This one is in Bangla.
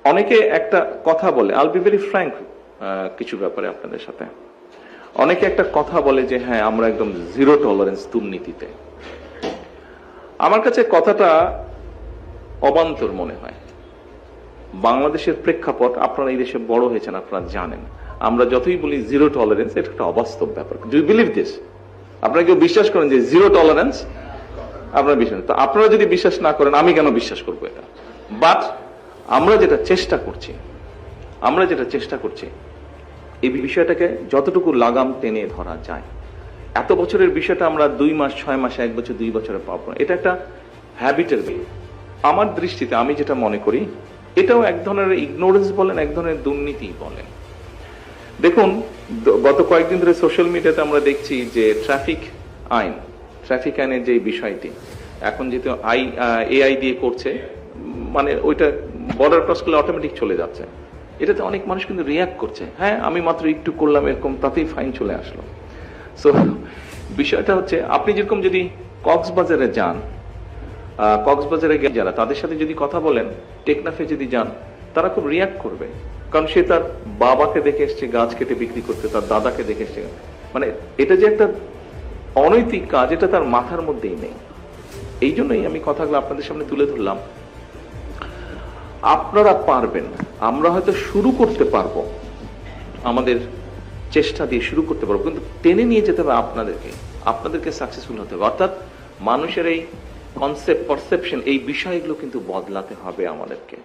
অনেকে একটা কথা বলে, আল বি ভেরি ফ্র্যাঙ্ক কিছু ব্যাপারে আপনাদের সাথে। অনেকে একটা কথা বলে যে হ্যাঁ আমরা একদম জিরো টলারেন্স দুর্নীতিতে। আমার কাছে কথাটা অবান্তর মনে হয়। বাংলাদেশের প্রেক্ষাপট, আপনারা এই দেশে বড় হয়েছেন, আপনারা জানেন আমরা যতই বলি জিরো টলারেন্স, এটা একটা অবাস্তব ব্যাপার। Do you believe this? আপনারা কেউ বিশ্বাস করেন যে জিরো টলারেন্স? আপনারা বিশ্বাস, তো আপনারা যদি বিশ্বাস না করেন আমি কেন বিশ্বাস করবো এটা? বাট আমরা যেটা চেষ্টা করছি এই বিষয়টাকে যতটুকু লাগাম টেনে ধরা যায়। এত বছরের বিষয়টা আমরা 2 মাস 6 মাসে, 1 বছর 2 বছরে পাবো না। এটা একটা হ্যাবিটের বিল। আমার দৃষ্টিতে আমি যেটা মনে করি, এটাও এক ধরনের ইগনোরেন্স বলেন, এক ধরনের দুর্নীতি বলেন। দেখুন, গত কয়েকদিন ধরে সোশ্যাল মিডিয়াতে আমরা দেখছি যে ট্রাফিক আইনের যে বিষয়টি এখন যেহেতু এআই দিয়ে করছে, মানে ওইটা বর্ডার ক্রস করলে অটোমেটিক চলে যাচ্ছে। এটাতে অনেক মানুষ কিন্তু রিয়াক্ট করছে, হ্যাঁ আমি মাত্র একটু করলাম এরকম, তাতেই ফাইন চলে আসলো। সো বিষয়টা হচ্ছে, আপনি যেরকম যদি কক্সবাজারে যান, কক্সবাজারে গিয়ে যারা তাদের সাথে যদি কথা বলেন, টেকনাফে যদি যান, তারা খুব রিয়াক্ট করবে। কারণ সে তার বাবাকে দেখে এসছে গাছ কেটে বিক্রি করতে, তার দাদাকে দেখে এসছে। মানে এটা যে একটা অনৈতিক কাজ, এটা তার মাথার মধ্যেই নেই। এই জন্যই আমি কথাগুলো আপনাদের সামনে তুলে ধরলাম। আপনারা পারবেন, আমরা হয়তো শুরু করতে পারবো, আমাদের চেষ্টা দিয়ে শুরু করতে পারবো, কিন্তু টেনে নিয়ে যেতে হবে আপনাদেরকে সাকসেসফুল হতে হবে। অর্থাৎ মানুষের এই কনসেপ্ট, পারসেপশন, এই বিষয়গুলো কিন্তু বদলাতে হবে আমাদেরকে।